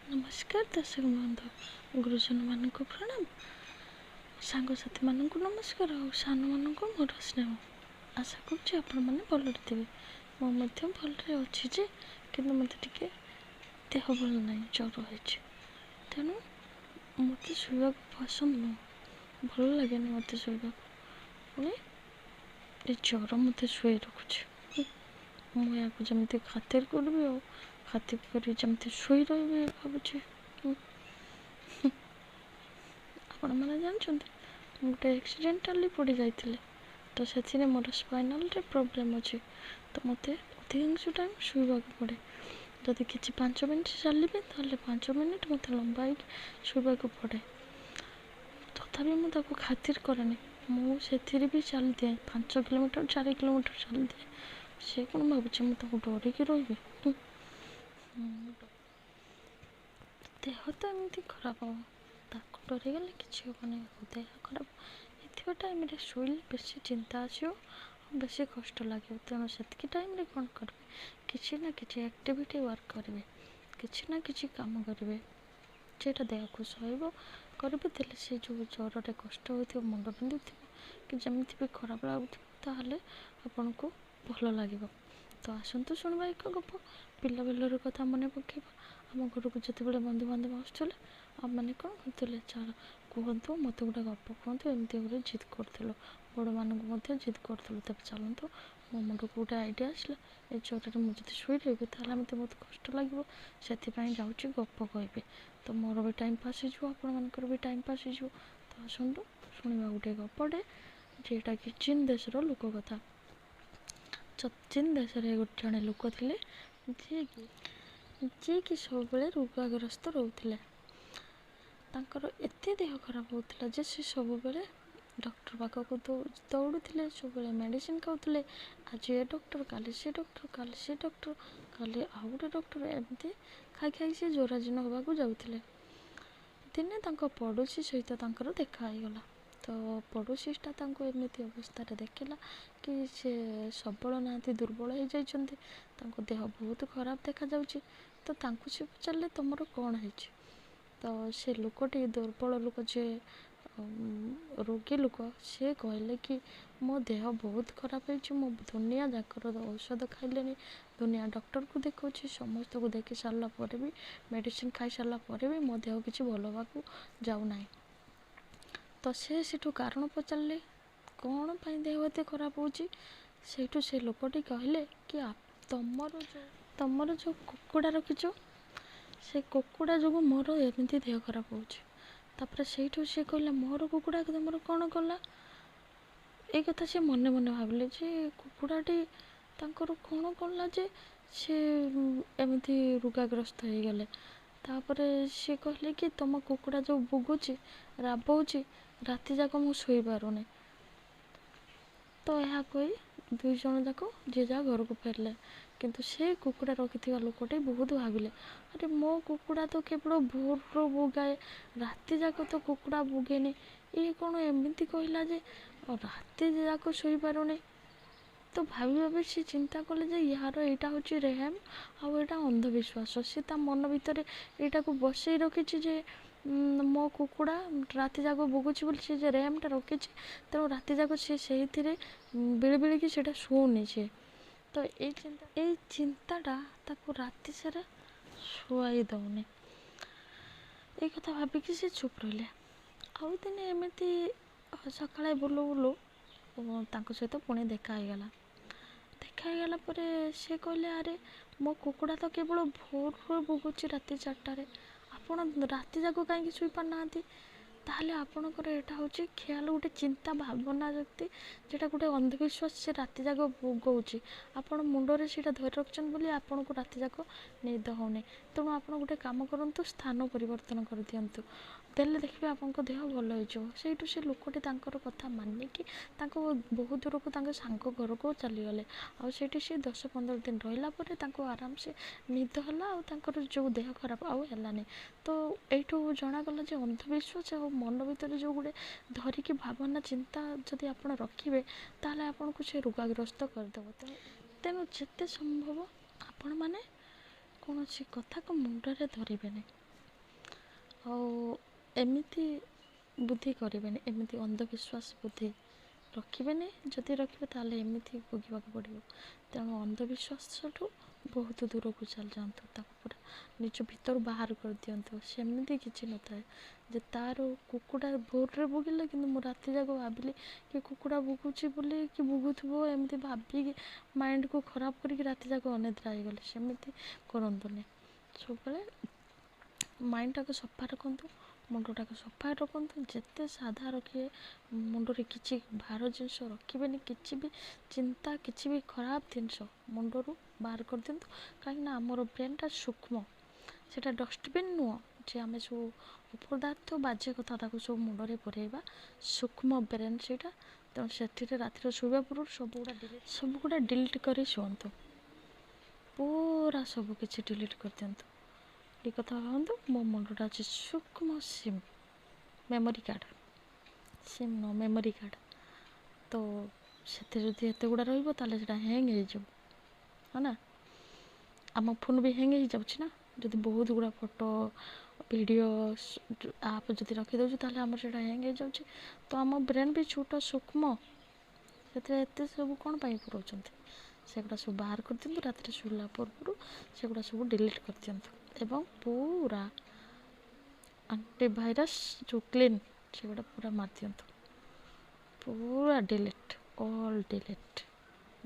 नमस्कार दर्शक बंधु गुरुजन मान प्रणाम सांगसाथी मान नमस्कार और सान मान मोर स्नेह आशा करते भलरे अच्छी जे कि मत देह भल ना ज्वर है तेणु मत शोवा पसंद नुह भल लगे मत शोवा पुणी ज्वर मत शुए रखुच्छी मुझे जमी खातिर करी और खातिर कर जमी शुई रही भावुँ आपण मैंने जानते गोटे एक्सीडेंटाली पड़ जाते तो से मोर स्पाइनाल रे प्रॉब्लम अच्छे तो मत अधिकांश टाइम शुवा पड़े जदि कि 5 मिनट चलिए तो 5 मिनट मत लंबाई शुवा पड़े तथापि मुझे खातिर करे मुझे भी चल दिए 5 किलोमीटर 4 किलोमीटर चल दिए सी कौन भावुँ मुझे डरिकी रही देह तो एमती खराब हम ताको डरीगले कि हेनी देह खराब ये टाइम शुले बेसी चिंता आसो बेसी कष्ट लगे तेणु से टाइम कौन करेंगे किसी ना किसी एक्टिविटी वर्क करेंगे किसी ना किसी काम करेंगे जेटा देह को सहब करेंगे से जो ज्वर कष्ट हो मुंड बिंधु कि जमी भी खराब लगुले आपन को भल लगे तो आसतु शुणवा एक गप पिला बेलर कथा मन पकेबा आम घर को जिते बंधु बांधव आसुले आम मैंने कौन कहते चल कहतु मत गोटे गप कहतु एमती गोटे जिद करूँ बड़ मानक जिद करूँ तब चलतु मो मुंड को गोटे आइडिया आसला ए ज्वर मुझे शुई रही मत बहुत कष्ट लगे से जाऊँगी गप कह तो मोर भी टाइम पास हो भी टाइम पास हो तो आसतु शुणा गोटे गपटे जेटा कि चीन देशर लोक कथा चीन देश गोटे जड़े लोक थे जी कि सब रोगाग्रस्त रोते एत देह खराब होता जे सी सब डॉक्टर पाखक दौड़ुले सब मेडिसिन खाऊले आज ये डॉक्टर काली से डॉक्टर काली से डॉक्टर काली आउ गोटे डॉक्टर एमती खाई खाई से जोराजीर्ण होगा जाऊे दिने पड़ोशी सहित देखाईगला तो पड़ोशीटा एमती अवस्था देखला कि से सबल ना दुर्बल हो जाती देह बहुत खराब देखा जाउची तो से पचारे तुम कौन है तो से लोकटी दुर्बल लोक जे रोगी लोक सी कहले कि मो देह बहुत खराब हो दुनिया जाकर औषध खाइले दुनिया डॉक्टर को देखा समस्त को देख सारापर भी मेडिसिन खाई सारापर भी मो देह किसी भल हवा जाऊना तो से कारण पचारे कौन पाई देह एत खराब होठू से लोकटी कहले कि तुमर जो कुकुड़ा रखीच से कुकुड़ा जो मोर एमती देह खराब होपर से कहले मोर कुकुड़ा तुम कौन कला ये कथा से मने मने भाविले जे कुकुड़ाटी कौन कला जे से एमती रोगाग्रस्त हो गले तापर सी कहले कि तुम कुकुड़ा जो बुगुची राबुची राति जाक मु शोई पारुनी तो यह कही 2 जन जाक जे जा घर को फेरले किंतु से कुकुड़ा रखि लोकटे बहुत भाविले अरे मो कुकुड़ा तो केवल भोर बुगाए राति जाक तो कुकुड़ा बुगेनी ये कौन एमती कहला जे राति जाक शोई पारुनी तो भाभी भाभी सी चिंता कले जे यार यहाँ हूँ रेहम आटा अंधविश्वास सी मन भितर यहाँ को बसई रखी जे मो कुकुड़ा राति जाक बुगुची बोली सी जे रेहमटा रखी तेणु राति जाक सी बिड़ी बिड़ी कि शुनी सी तो ये चिंताटा ताको राति सारा शुआई दौनी ये कथा भाविकी से चुप रही आउ दिन एमती सकाଳେ बुलू बुलू सहित पुणी देखाईगला सी कहले अरे मो कुकुड़ा तो केवल भोर बुगुची राति 4टार आपण राति जाक कहीं शुई पारना ताहले आपणकर यहाँ हूँ ख्याल गोटे चिंता भावना शक्ति जेटा गोटे अंधविश्वास से राति जाक बुगौची आपण मुंडरे से धरी रखछन बोली आपन को राति जाक निद होने तेणु आप गोटे काम करूँ स्थान परिवर्तन कर दिंतु देले देखिए आपन देह भल हो से लोकटी कथा मानिकी बहुत दूर को सांग घर को चलीगले आठी सी 10-15 दिन रहा आराम से निद है जो देह खराब आनी तो यू जनागला अंधविश्वास और मन भर जो गोटे धरिकी भावना चिंता जदि आप रखिए ताहले आपन को से रोगाग्रस्त करदेव तेणु जिते संभव आपण मैंने कौन कथा को मुंडरे धरबे ଆଉ ଏମିତି ବୁଦ୍ଧି କରିବେନି, ଏମିତି ଅନ୍ଧବିଶ୍ୱାସ ବୁଦ୍ଧି ରଖିବେନି। ଯଦି ରଖିବେ ତାହେଲେ ଏମିତି ଭୋଗିବାକୁ ପଡ଼ିବ। ତେଣୁ ଅନ୍ଧବିଶ୍ୱାସଠୁ ବହୁତ ଦୂରକୁ ଚାଲିଯାଆନ୍ତୁ, ତାକୁ ପୁରା ନିଜ ଭିତରୁ ବାହାର କରିଦିଅନ୍ତୁ। ସେମିତି କିଛି ନଥାଏ ଯେ ତା'ର କୁକୁଡ଼ା ଭୋରରେ ଭୋଗିଲା କିନ୍ତୁ ମୁଁ ରାତି ଯାକ ଭାବିଲି କି କୁକୁଡ଼ା ଭୋଗୁଛି ବୋଲି କି ଭୋଗୁଥିବ, ଏମିତି ଭାବିକି ମାଇଣ୍ଡକୁ ଖରାପ କରିକି ରାତି ଯାକ ଅନିଦ୍ରା ହେଇଗଲେ। ସେମିତି କରନ୍ତୁନି। ସବୁବେଳେ ମାଇଣ୍ଡଟାକୁ ସଫା ରଖନ୍ତୁ, ମୁଣ୍ଡଟାକୁ ସଫା ରଖନ୍ତୁ। ଯେତେ ସାଧା ରଖିବେ, ମୁଣ୍ଡରେ କିଛି ଭାର ଜିନିଷ ରଖିବେନି, କିଛି ବି ଚିନ୍ତା, କିଛି ବି ଖରାପ ଜିନିଷ ମୁଣ୍ଡରୁ ବାହାର କରିଦିଅନ୍ତୁ। କାହିଁକିନା ଆମର ବ୍ରେନ୍ଟା ସୂକ୍ଷ୍ମ, ସେଇଟା ଡଷ୍ଟବିନ୍ ନୁହଁ ଯେ ଆମେ ସବୁ ଅପଦାର୍ଥ ବାଜେ କଥା ତାକୁ ସବୁ ମୁଣ୍ଡରେ ପୁରେଇବା। ସୂକ୍ଷ୍ମ ବ୍ରେନ୍ ସେଇଟା। ତେଣୁ ସେଥିରେ ରାତିରେ ଶୋଇବା ପୂର୍ବରୁ ସବୁଗୁଡ଼ା ଡିଲିଟ୍ କରି ଶୁଅନ୍ତୁ। ପୁରା ସବୁ କିଛି ଡିଲିଟ୍ କରିଦିଅନ୍ତୁ। ଏ କଥା ଭାବନ୍ତୁ, ମୋ ମୁଣ୍ଡଟା ଅଛି ସୂକ୍ଷ୍ମ ସିମ୍, ମେମୋରି କାର୍ଡ଼। ସିମ୍ ନୁହଁ, ମେମୋରି କାର୍ଡ଼। ତ ସେଥିରେ ଯଦି ଏତେ ଗୁଡ଼ା ରହିବ ତାହେଲେ ସେଇଟା ହ୍ୟାଙ୍ଗ୍ ହେଇଯିବ, ହଁ ନା। ଆମ ଫୋନ୍ ବି ହ୍ୟାଙ୍ଗ୍ ହେଇଯାଉଛି ନା। ଯଦି ବହୁତ ଗୁଡ଼ା ଫଟୋ, ଭିଡ଼ିଓ, ଆପ୍ ଯଦି ରଖିଦେଉଛୁ ତାହେଲେ ଆମର ସେଇଟା ହ୍ୟାଙ୍ଗ୍ ହେଇଯାଉଛି। ତ ଆମ ବ୍ରେନ୍ ବି ଛୋଟ, ସୂକ୍ଷ୍ମ, ସେଥିରେ ଏତେ ସବୁ କ'ଣ ପାଇଁ ପୁରଉଛନ୍ତି। ସେଗୁଡ଼ା ସବୁ ବାହାର କରିଦିଅନ୍ତୁ। ରାତିରେ ଶୋଇଲା ପୂର୍ବରୁ ସେଗୁଡ଼ା ସବୁ ଡିଲିଟ୍ କରିଦିଅନ୍ତୁ। ଏବଂ ପୁରା ଆଣ୍ଟିଭାଇରସ୍ ଯେଉଁ କ୍ଲିନ୍, ସେଗୁଡ଼ା ପୁରା ମାରିଦିଅନ୍ତୁ। ପୁରା ଡିଲିଟ୍, ଅଲ୍ ଡିଲିଟ୍।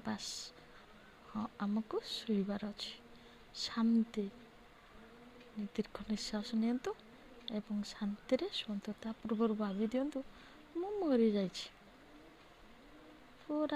ବାସ୍, ହଁ, ଆମକୁ ଶୋଇବାର ଅଛି। ଶାନ୍ତି, ଦୀର୍ଘ ନିଶ୍ୱାସ ନିଅନ୍ତୁ ଏବଂ ଶାନ୍ତିରେ ଶୁଅନ୍ତୁ। ତା ପୂର୍ବରୁ ଭାବି ଦିଅନ୍ତୁ ମୁଁ ମରିଯାଇଛି। ପୁରା